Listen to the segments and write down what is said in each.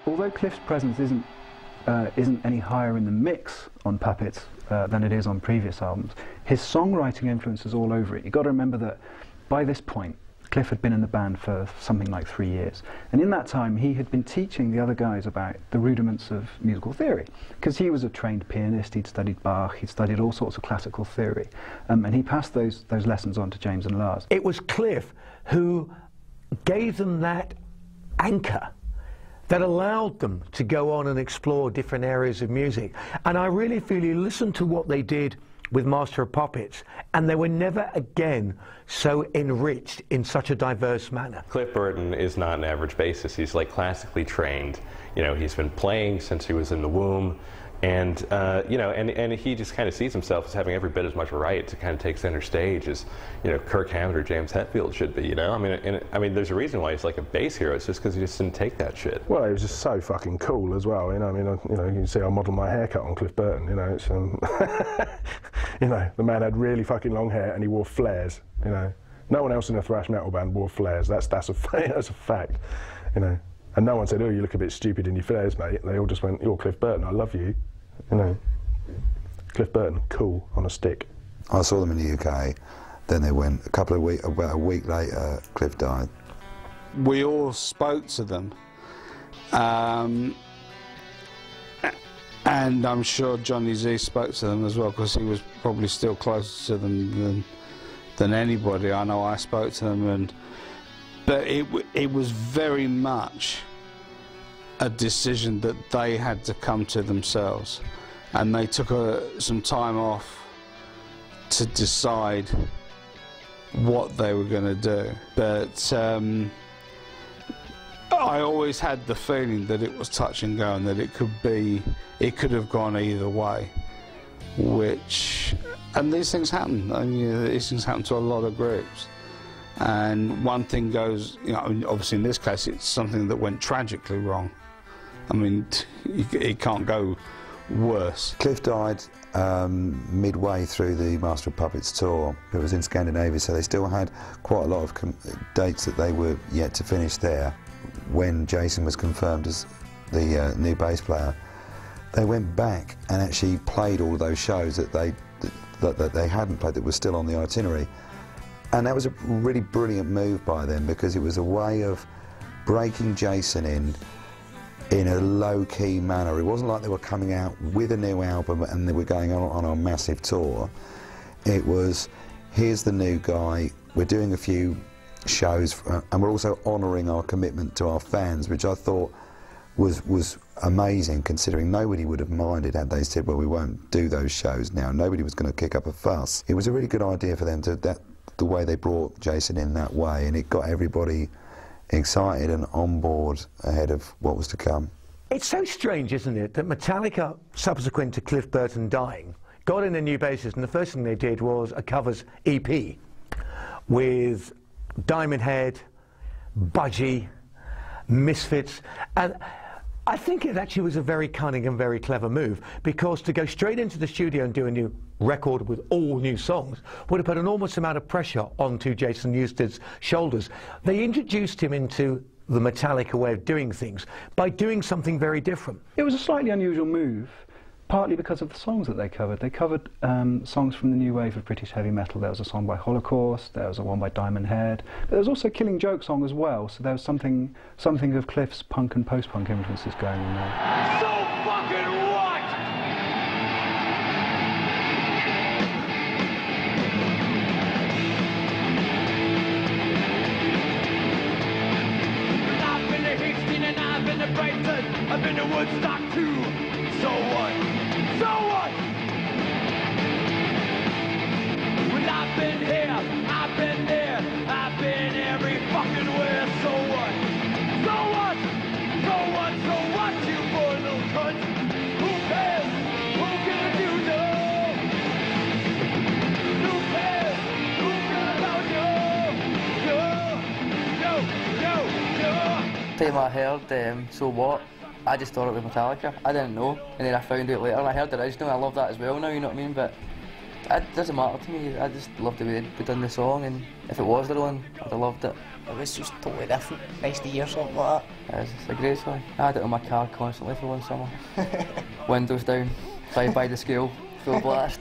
although Cliff's presence isn't any higher in the mix on Puppets than it is on previous albums, his songwriting influence is all over it. You've got to remember that by this point, Cliff had been in the band for something like 3 years, and in that time he had been teaching the other guys about the rudiments of musical theory, because he was a trained pianist. He'd studied Bach, he'd studied all sorts of classical theory, and he passed those lessons on to James and Lars. It was Cliff who gave them that anchor that allowed them to go on and explore different areas of music. And I really feel you listen to what they did with Master of Puppets, and they were never again so enriched in such a diverse manner. Cliff Burton is not an average bassist. He's like classically trained. You know, he's been playing since he was in the womb, and you know, and he just kind of sees himself as having every bit as much right to kind of take center stage as, you know, Kirk Hammett or James Hetfield should be. You know, I mean, there's a reason why he's like a bass hero. It's just because he just didn't take that shit. Well, he was just so fucking cool as well. You know, I mean, you know, you can see I modelled my haircut on Cliff Burton. You know, it's you know, the man had really fucking long hair and he wore flares. You know, no one else in a thrash metal band wore flares. That's a fact. You know. And no one said, oh, you look a bit stupid in your flares, mate. They all just went, you're Cliff Burton, I love you. You know, Cliff Burton, cool, on a stick. I saw them in the UK, then they went, about a week later, Cliff died. We all spoke to them, and I'm sure Johnny Z spoke to them as well, because he was probably still closer to them than anybody. I know I spoke to them, but it was very much a decision that they had to come to themselves, and they took some time off to decide what they were going to do. But I always had the feeling that it was touch and go, and that it could have gone either way. And these things happen. I mean, these things happen to a lot of groups. And one thing goes, you know, obviously in this case it's something that went tragically wrong. I mean, it can't go worse. Cliff died midway through the Master of Puppets tour. It was in Scandinavia, so they still had quite a lot of dates that they were yet to finish there. When Jason was confirmed as the new bass player, they went back and actually played all those shows that they hadn't played, that were still on the itinerary. And that was a really brilliant move by them, because it was a way of breaking Jason in a low-key manner. It wasn't like they were coming out with a new album and they were going on a massive tour. It was, here's the new guy, we're doing a few shows, and we're also honouring our commitment to our fans, which I thought was amazing, considering nobody would have minded had they said, well, we won't do those shows now. Nobody was going to kick up a fuss. It was a really good idea for them to, the way they brought Jason in that way, and it got everybody excited and on board ahead of what was to come. It's so strange, isn't it, that Metallica, subsequent to Cliff Burton dying, got in a new bassist, and the first thing they did was a covers EP with Diamond Head, Budgie, Misfits, and I think it actually was a very cunning and very clever move, because to go straight into the studio and do a new record with all new songs would have put an enormous amount of pressure onto Jason Newsted's shoulders. They introduced him into the Metallica way of doing things by doing something very different. It was a slightly unusual move, partly because of the songs that they covered. They covered songs from the new wave of British heavy metal. There was a song by Holocaust, there was one by Diamond Head, but there was also a Killing Joke song as well, so there was something of Cliff's punk and post-punk influences going on there. So fucking what? I've been to Houston and I've been to Brighton, I've been to Woodstock too. So what? So what? Well, I've been here, I've been there, I've been every fucking where. So what? So what? So what? So what, you poor little cunt? Who cares? Who can you know? Who cares? Who cares about you? Time I heard So What, I just thought it was Metallica. I didn't know, and then I found out later, and I heard the original. I love that as well now, you know what I mean? But It doesn't matter to me. I just loved the way they'd done the song, and if it was their own, I'd have loved it. It was just totally different. Nice to hear something like It's a great song. I had it in my car constantly for one summer. Windows down, drive by the school, full blast.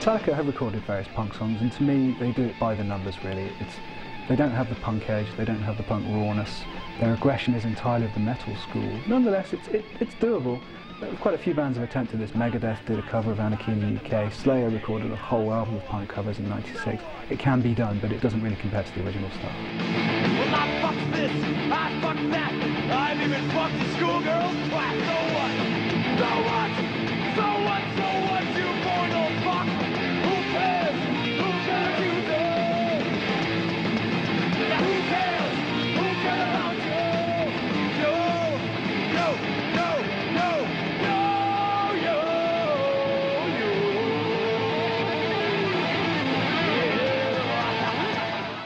Metallica have recorded various punk songs, and to me they do it by the numbers really. They don't have the punk edge, they don't have the punk rawness. Their aggression is entirely of the metal school. Nonetheless, it's doable. Quite a few bands have attempted this. Megadeth did a cover of Anarchy in the UK. Slayer recorded a whole album of punk covers in '96. It can be done, but it doesn't really compare to the original stuff. Well, I fucked this, I fucked that. I've even fucked the schoolgirl's twat. So what? So what? So what? So what? You born old fuck. Who cares? Who cares you do? Yeah, who cares? Who cares about you? No, no, no, no, no, yo.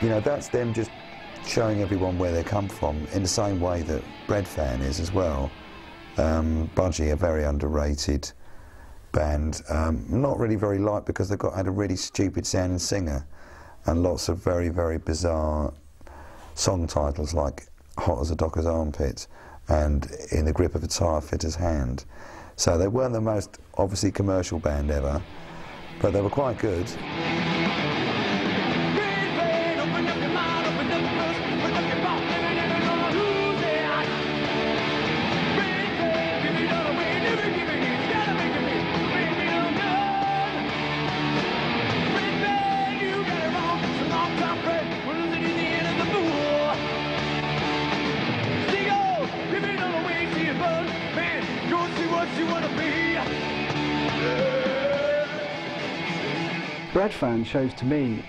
You know, that's them just showing everyone where they come from, in the same way that Bread Fan is as well. Budgie, a very underrated band, not really very liked because they've had a really stupid sounding singer and lots of very, very bizarre song titles like Hot as a Docker's Armpit and In the Grip of a Tire Fitter's Hand. So they weren't the most obviously commercial band ever, but they were quite good. Bread Fan shows to me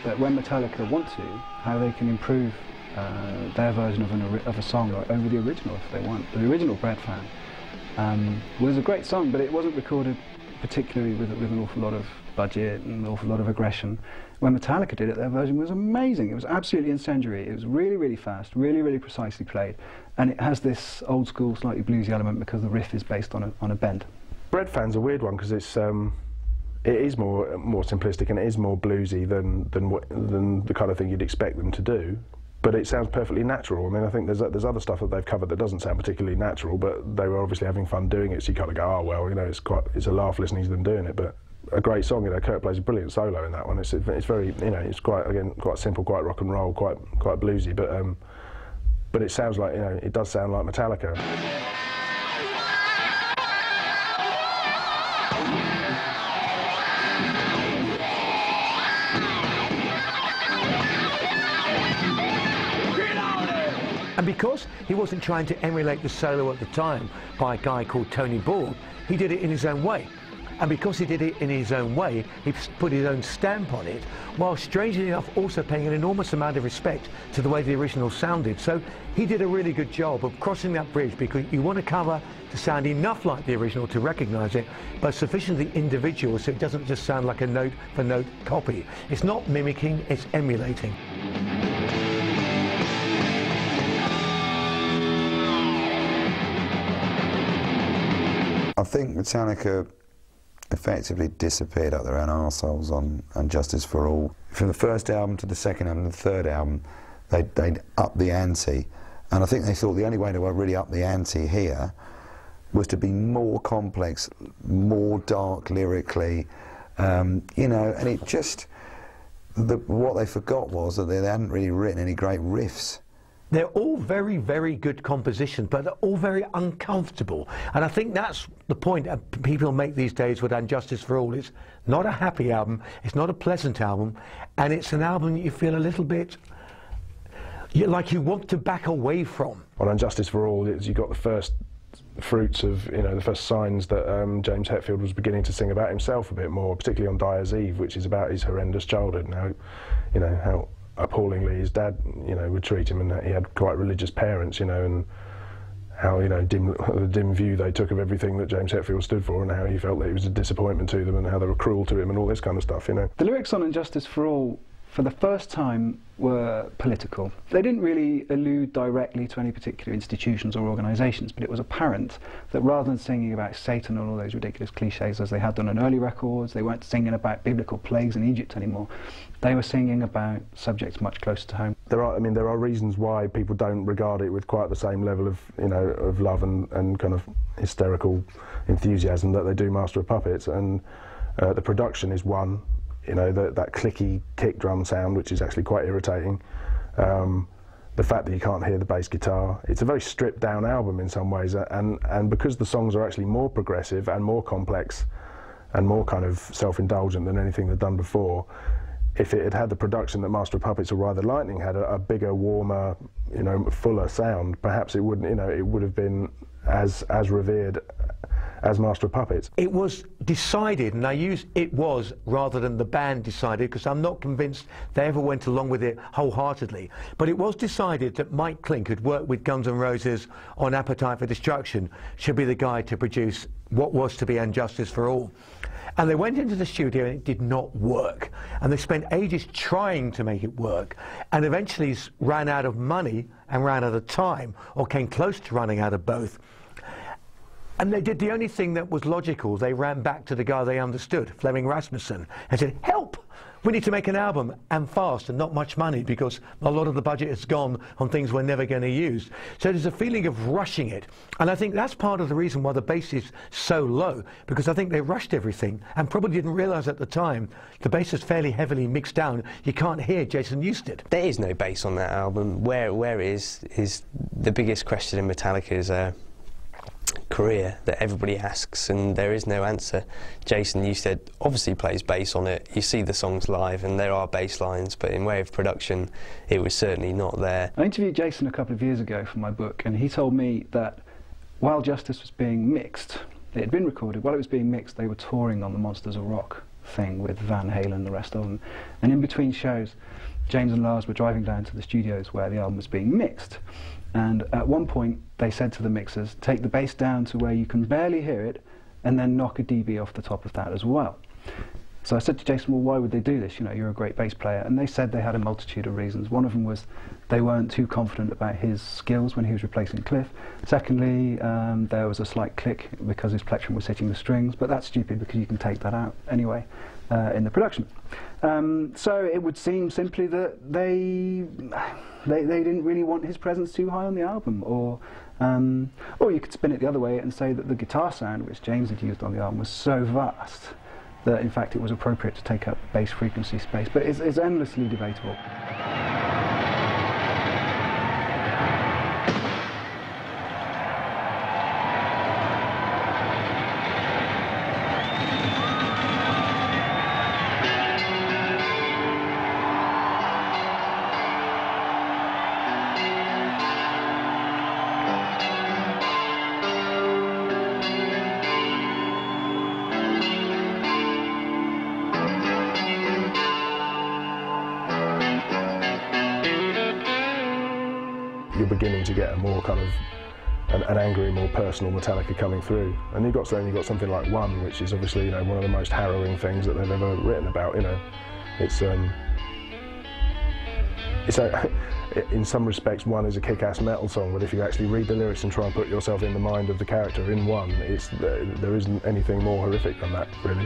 that when Metallica want to, how they can improve their version of a song over the original if they want. The original Bread Fan was a great song, but it wasn't recorded particularly with an awful lot of budget and an awful lot of aggression. When Metallica did it, their version was amazing. It was absolutely incendiary. It was really, really fast, really, really precisely played, and it has this old school, slightly bluesy element because the riff is based on a bend. Bread Fan's a weird one because it is more simplistic and it is more bluesy than the kind of thing you'd expect them to do. But it sounds perfectly natural. I mean, I think there's other stuff that they've covered that doesn't sound particularly natural, but they were obviously having fun doing it. So you kind of go, oh well, you know, it's a laugh listening to them doing it. But a great song, you know. Kurt plays a brilliant solo in that one. It's very, you know, it's quite simple, quite rock and roll, quite bluesy. But it sounds like, you know, it does sound like Metallica. And because he wasn't trying to emulate the solo at the time by a guy called Tony Ball, he did it in his own way. And because he did it in his own way, he put his own stamp on it, while strangely enough also paying an enormous amount of respect to the way the original sounded. So he did a really good job of crossing that bridge, because you want a cover to sound enough like the original to recognise it, but sufficiently individual so it doesn't just sound like a note-for-note copy. It's not mimicking, it's emulating. I think Metallica effectively disappeared up their own arseholes on Justice for All. From the first album to the second album to the third album, they'd upped the ante, and I think they thought the only way to really up the ante here was to be more complex, more dark lyrically, you know, and it just, what they forgot was that they hadn't really written any great riffs. They're all very, very good compositions, but they're all very uncomfortable. And I think that's the point that people make these days with Justice for All. It's not a happy album, it's not a pleasant album, and it's an album that you feel a little bit like you want to back away from. On Justice for All, you've got the first fruits of, you know, the first signs that James Hetfield was beginning to sing about himself a bit more, particularly on Dyer's Eve, which is about his horrendous childhood and how, you know, how appallingly his dad, you know, would treat him, and that he had quite religious parents, you know, and how, you know, the dim view they took of everything that James Hetfield stood for, and how he felt that he was a disappointment to them, and how they were cruel to him, and all this kind of stuff, you know. The lyrics on Injustice for All, for the first time, were political. They didn't really allude directly to any particular institutions or organisations, but it was apparent that rather than singing about Satan and all those ridiculous cliches as they had done on early records, they weren't singing about biblical plagues in Egypt anymore. They were singing about subjects much closer to home. There are reasons why people don't regard it with quite the same level of, you know, of love and kind of hysterical enthusiasm that they do Master of Puppets, and the production is one. You know, that clicky kick drum sound, which is actually quite irritating. The fact that you can't hear the bass guitar. It's a very stripped down album in some ways, and because the songs are actually more progressive and more complex and more kind of self-indulgent than anything they'd done before, if it had had the production that Master of Puppets or Ride the Lightning had, a bigger, warmer, you know, fuller sound, perhaps it wouldn't, you know, it would have been as revered as Master of Puppets. It was decided, and I use "it was" rather than the band decided, because I'm not convinced they ever went along with it wholeheartedly, but it was decided that Mike Klink, who'd worked with Guns N' Roses on Appetite for Destruction, should be the guy to produce what was to be Injustice for All. And they went into the studio and it did not work. And they spent ages trying to make it work, and eventually ran out of money and ran out of time, or came close to running out of both. And they did the only thing that was logical. They ran back to the guy they understood, Fleming Rasmussen, and said, "Help! We need to make an album, and fast, and not much money, because a lot of the budget has gone on things we're never going to use." So there's a feeling of rushing it. And I think that's part of the reason why the bass is so low, because I think they rushed everything and probably didn't realise at the time the bass is fairly heavily mixed down. You can't hear Jason Newsted. There is no bass on that album. Where it is the biggest question in Metallica's career that everybody asks, and there is no answer. Jason Newsted obviously plays bass on it. You see the songs live and there are bass lines, but in way of production it was certainly not there. I interviewed Jason a couple of years ago for my book, and he told me that while Justice was being mixed, it had been recorded, while it was being mixed they were touring on the Monsters of Rock thing with Van Halen and the rest of them, and in between shows James and Lars were driving down to the studios where the album was being mixed. And at one point they said to the mixers, take the bass down to where you can barely hear it, and then knock a dB off the top of that as well. So I said to Jason, well, why would they do this? You know, you're a great bass player. And they said they had a multitude of reasons. One of them was they weren't too confident about his skills when he was replacing Cliff. Secondly, there was a slight click because his plectrum was hitting the strings, but that's stupid because you can take that out anyway in the production. So it would seem simply that they didn't really want his presence too high on the album, or you could spin it the other way and say that the guitar sound which James had used on the album was so vast that in fact it was appropriate to take up bass frequency space, but it's endlessly debatable. You're beginning to get a more kind of an angry, more personal Metallica coming through, and you've got something like One, which is obviously, you know, one of the most harrowing things that they've ever written about. You know, it's in some respects One is a kick-ass metal song, but if you actually read the lyrics and try and put yourself in the mind of the character in One, there isn't anything more horrific than that, really.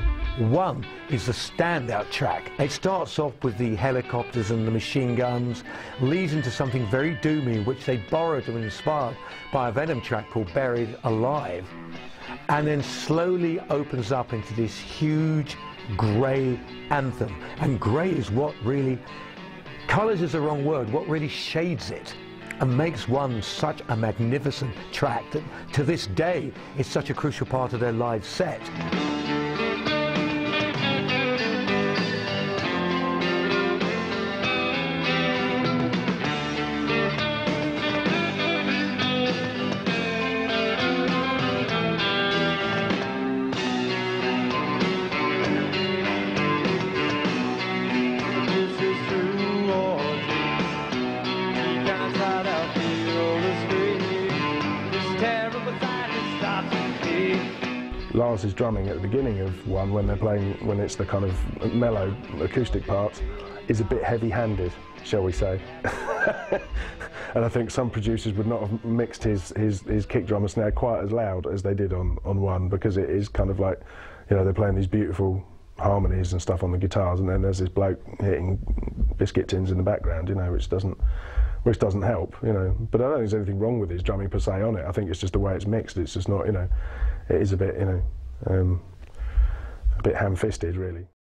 One is the standout track. It starts off with the helicopters and the machine guns, leads into something very doomy, which they borrowed and inspired by a Venom track called Buried Alive, and then slowly opens up into this huge grey anthem. And grey is what really, colours is the wrong word, what really shades it and makes One such a magnificent track that to this day is such a crucial part of their live set. Lars's drumming at the beginning of one, when they're playing, when it's the kind of mellow acoustic parts, is a bit heavy-handed, shall we say. And I think some producers would not have mixed his kick drum and snare quite as loud as they did on one, because it is kind of like, you know, they're playing these beautiful harmonies and stuff on the guitars, and then there's this bloke hitting biscuit tins in the background, you know, which doesn't help, you know. But I don't think there's anything wrong with his drumming per se on it. I think it's just the way it's mixed. It's just not, you know, it is a bit, you know, a bit ham-fisted, really.